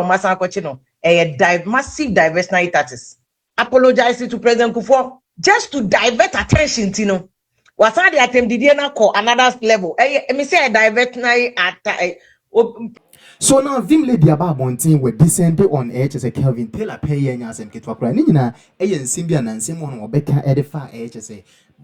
Masa Kochino, a massive diversionary tactics. Apologizing to President Kuffour just to divert attention, you know. What's the attempt did you not call another level? Me say a diversionary at So now Vim Lady Abronye were descended on HS Kelvin Taylor pay and as Kitwakra Nina, a Simbia and Simon or Becca edify HS.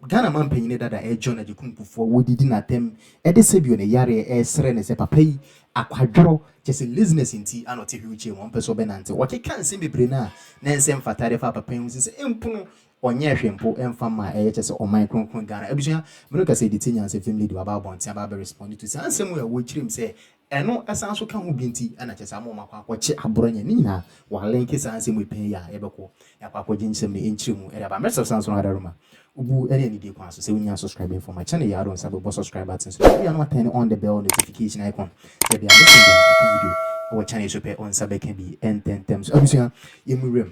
Ghana man paying that a John at Kuffour would didn't attempt Edisabu and a Yare a Serenes a papay, a quadro, just a listeners in tea and not if one person benante. What you can't see me brina, Nansem Fatare Papa Paynes is impuno. Onye hwempo emfa ma ehye o microphone Ghana abusua me no ka say the thing and say Vim Lady Abronye aba respond to say ansem we wo chirim say eno esan so ka ho binti ana chese amoma kwakwache Abronye ni na wa link say ansem we pen ya ebeko ya kwakwaje nsem ne enchirimu e aba message sanso na daruma ubu ene ni de kwa so say unya subscribe for my channel ya don sabo bo subscribe button so you are not turn on the bell notification icon so they are making the video our channel so pe on sabe can be end 10 times abusua yemurem.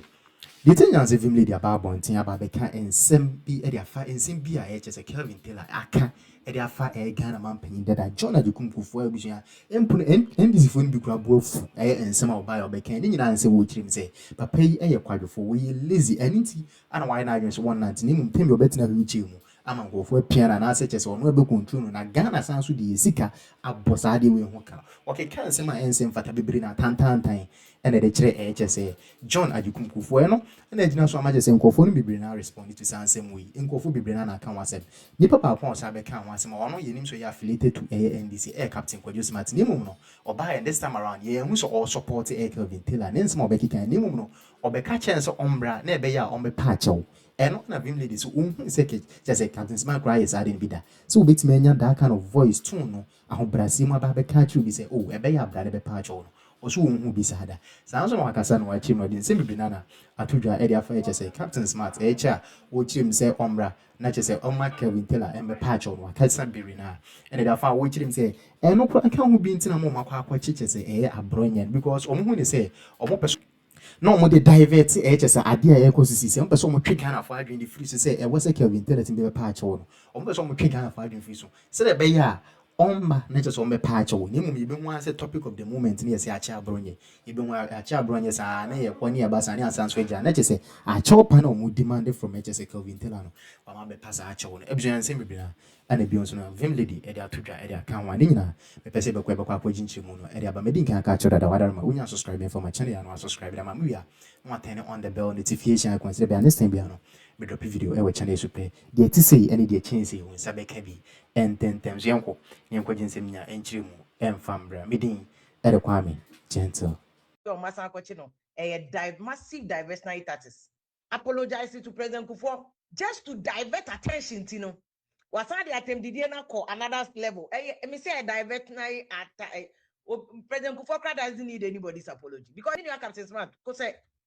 The thing is, Vim Lady Abronye about Becca and Sem be at their fire and Sim be a Kelvin Taylor. Aka at their fire a Ghana man penny that John at the Kuffour Abronye and put NDC phone be grab both and some of by or Becca and then answer what him say. But pay a quadro for we lazy and and why not just 119 pay your better than you. I'm go for a piano and answer chess or no book control na Ghana sounds with the Sika a bossadi we hoka. Okay, can't say my ensign for Tabibrina tan and the chair HSA John Ajukum Kuffour and then so much as Kuffour be now responded to the same way. In Kuffour be Brina can was said. Nipa Papa Sabe can once more no you so you affiliated to NDC Air Captain Quadus Martin or by and this time around ye who all support Air Kelvin Taylor and small Becky can Nimuno or Becca chance ombra nebeya on the patcho. And on a Vim Lady so second just a Captain Smart cry is adding bida. So bit mania that kind of voice too no. I hope Brasima Babe catch you be say, oh, a bear brother patcho. Osu who be sada. Sounds like Kasan or Chim didn't seem banana. Atuja Edia for HSA Captain Smart, HR, which him say Ombra, not just say Oma Kelvin Taylor and the patch on Kasan Birina. And it far which him say, and no account who be in Tinamoma Quack chiches a Abronye because when they say, or more no more the divert HS idea ecosystem person mo trick Ghana for the free say e was a Kelvin Taylor in the patch on person mo trick Ghana for the free so say be ya omba na just on be patch on ni mo be wan say topic of the moment ni say acha Abronye e be wan acha Abronye sa na ye kwani e basa ni asanso agya na just say acha pan on demand from HS Kelvin Taylor no wa ma be pass acha on ebuan say me na ana bi on so na Vim Lady e da todwa e da kan wa ni nyina me pese be kwa apogin mu no e da ba medin kan ka acha da wadar ma unya subscribe for my channel ya no subscribe da ma we are turn on the bell notification I consider be understand be no me drop video e we channel so pe de ti say any de change say won sabe ka bi and 10 times yanko jinsem nya enchiri mu emfambra medin e de kwame gentle Masa Kochino, a massive diversionary tactics. Apologizing to President Kuffour just to divert attention, you know. What's the attempt did you not call another level? Me say a diversionary at President Kuffour doesn't need anybody's apology because you know Captain Smart. Because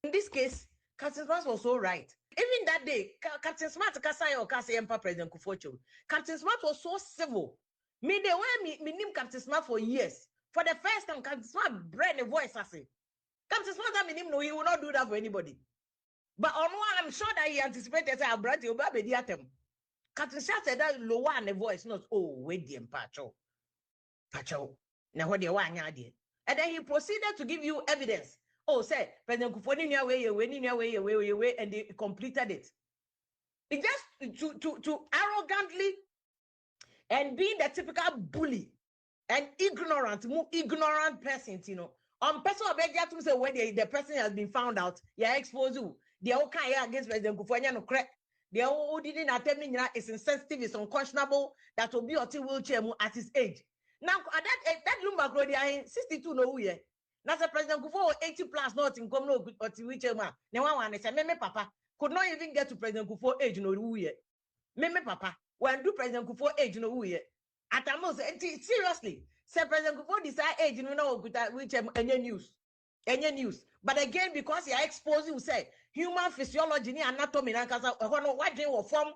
in this case, Captain Smart was so right. Even that day, Captain Smart Kasai or Kasai Emperor President Kuffour. Captain Smart was so civil. Me the way me name Captain Smart for years. For the first time, Captain Smart bred a voice I say. Captain Smart I mean no, he will not do that for anybody. But on one, I'm sure that he anticipated say Abrante Obabe diatem. Captain Smart said that lower and the voice not wait the Pacho. Now what they want yadi. And then he proceeded to give you evidence. Oh, say President Kuffour in your way, and they completed it. It just to arrogantly and being the typical bully and ignorant person, you know. Person of to say when the person has been found out, you expose you. They all kind against President Kuffour, no correct. They all didn't attempt it's insensitive, it's unconscionable that will be a wheelchair at his age. Now that Lumba Grody, 62 no who now the President Kuffour 80 plus not in come no or wheelchair man. Now one say me papa could not even get to President Kuffour age no who ye. Me papa when do President Kuffour age no who ye. At a most seriously. Say President Kuffour decide age, you know, which any news. But again, because you are exposing, say human physiology, anatomy, and what they will form,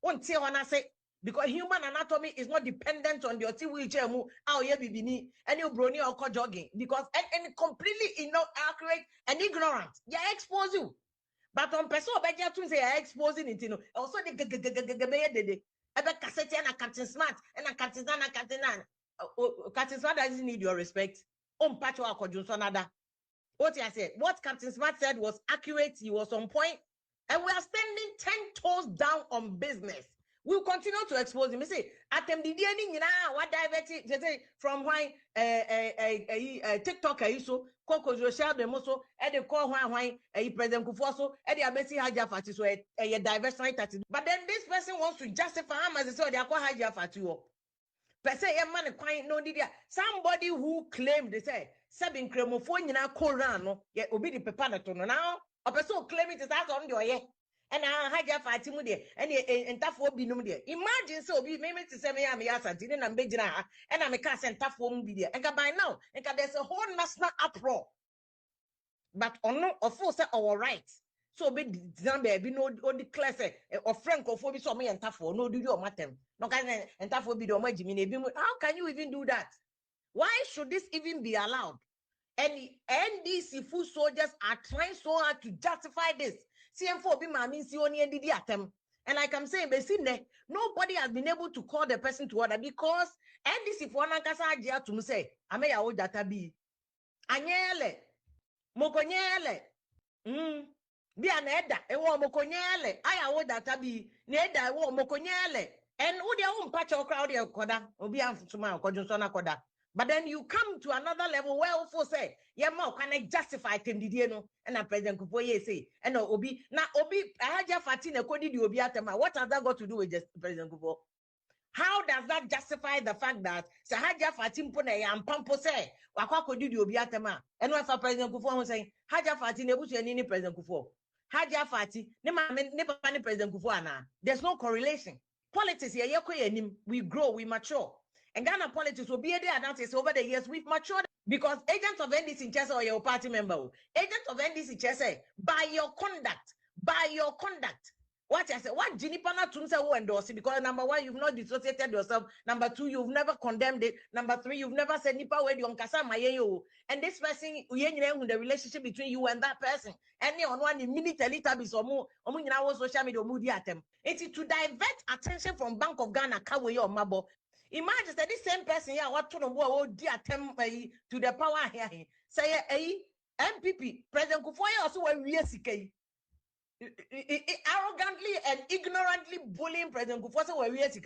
won't say when I say because human anatomy is not dependent on your wheelchair move, how you be any brony or jogging because and completely inaccurate and ignorant. You are exposing. But on person obey to say exposing it, you know, also the cassette and Captain Smart and a Captain Captain Smart doesn't need your respect. Patch or nada. What I said, what Captain Smart said was accurate. He was on point, and we are standing 10 toes down on business. We'll continue to expose him. You see, at them the what diverted from why TikTok so Coco share the muscle and the call why President Kuffour so and the Abesi Haja Fati so a diverse night. But then this person wants to justify him as so they are called Haja Fati. Per se a man no didia. Somebody who claimed they say seven cremophone na Korano yet obi the pepanato now. A person claim it is out on your yeah. And I had your fighting there, and tough will be no there. Imagine so be maybe to say me, I'm Yasa, didn't I'm big and I'm a cast and tough won't be there. And by now, and there's a whole national uproar. But on no, of course, our rights. So be Zambia, be no declare say, or Francophobia, so me and tough for no do your matter. No kind and tough will be the Jimmy. How can you even do that? Why should this even be allowed? And the NDC foot soldiers are trying so hard to justify this. CM4 be my means only NDD attempt. And like I'm saying, nobody has been able to call the person to order because NDC for Nankasa to say, I may old data be. Anyele, Mokonyele, be an edda, a war Mokonyele, I old data be, Neda, war Mokonyele, and who their own patch or crowd, Koda, or be Amfuma, Kojusona Koda. But then you come to another level where also say, yeah, more can I justify them did no? And a President Kuffour say, and Obi now Obi Haja Fatina Kodi di Obi Atema. What has that got to do with President Kuffour? How does that justify the fact that Haja Fatim Pone and Pampo say Wakwa Kodi di Obi Atema? And when for President Kuffour was saying Haja Fati nebusu any President Kuffour. Haja Fati never President Kuffour na. There's no correlation. Politics here, we grow, we mature. And Ghana politics will be there and over the years we've matured because agents of NDC in Chester or your party member, agents of NDC Chester, by your conduct. What I say, what Jinipana Tumsa will endorse it because number one, you've not dissociated yourself. Number two, you've never condemned it. Number three, you've never said Nipa where you Kasa Mayo. And this person, the relationship between you and that person. Any on one minute a little bit or more, social media moody at them. It's to divert attention from Bank of Ghana, Kawaii or Mabo. Imagine that this same person here, what to know dear to the power here. Say MPP, President Kuffour also were arrogantly and ignorantly bullying President Kuffour so were this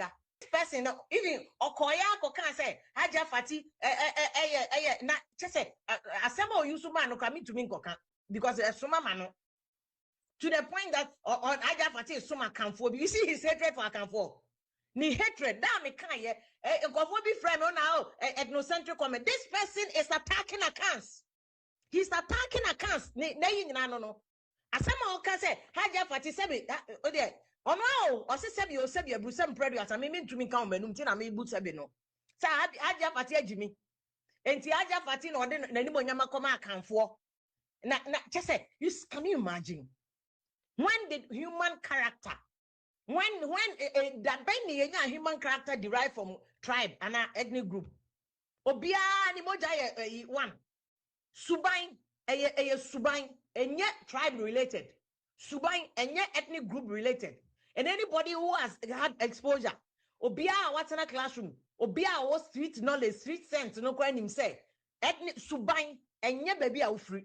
person even Okoya can say Haja Fati na just say asema Yusuma no coming to me because a suma mano to the point that on Haja Fati is suma Kuffour. You see his hatred for Kuffour. Ni hatred that me can ye be friend now ethnocentric comment. This person is attacking accounts. He's attacking accounts. No. Asama can say Haja Fati sebi oh there. Oh no, or say sebi brusem predu as I mean to me come benum tina me boot sebi no. Sa Haja Fati Jimmy. Enti Haja Fati no de na nimo nyama come account for. Na just say can you imagine when did human character when that human character derived from tribe and an ethnic group. Obia ni moja one. Subain Subain and yet tribe related. Subain and yet ethnic group related. And anybody who has had exposure. Obia what's in a classroom. Obia was street knowledge, street sense, no crime him say. Ethnic Subain and yet baby are free.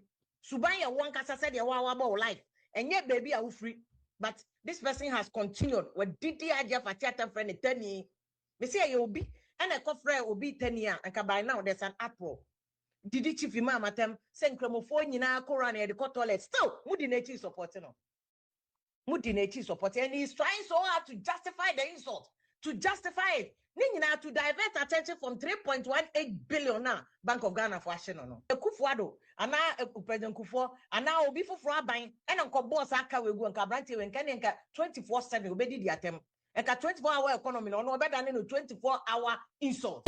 Subain ya one kasa said ya about life. And yet baby are free. But this person has continued with Didi Haja Fati friend 10 years. Me say you be and a cofre will be 10 years and by now there's an uproar. Didi chief imam atem send chromophone na Quran and the toilet still Mudi nature supporting no. Mudi nature supporting and he's trying so hard to justify the insult, to justify it. Nina to divert attention from 3.18 billion now Bank of Ghana for action no. Kuffour and now President Kuffour and now be for buying and uncle boss aka we go and Kabranti when can 24/7 obedi di atem. And 24-hour economy no better than 24-hour insult.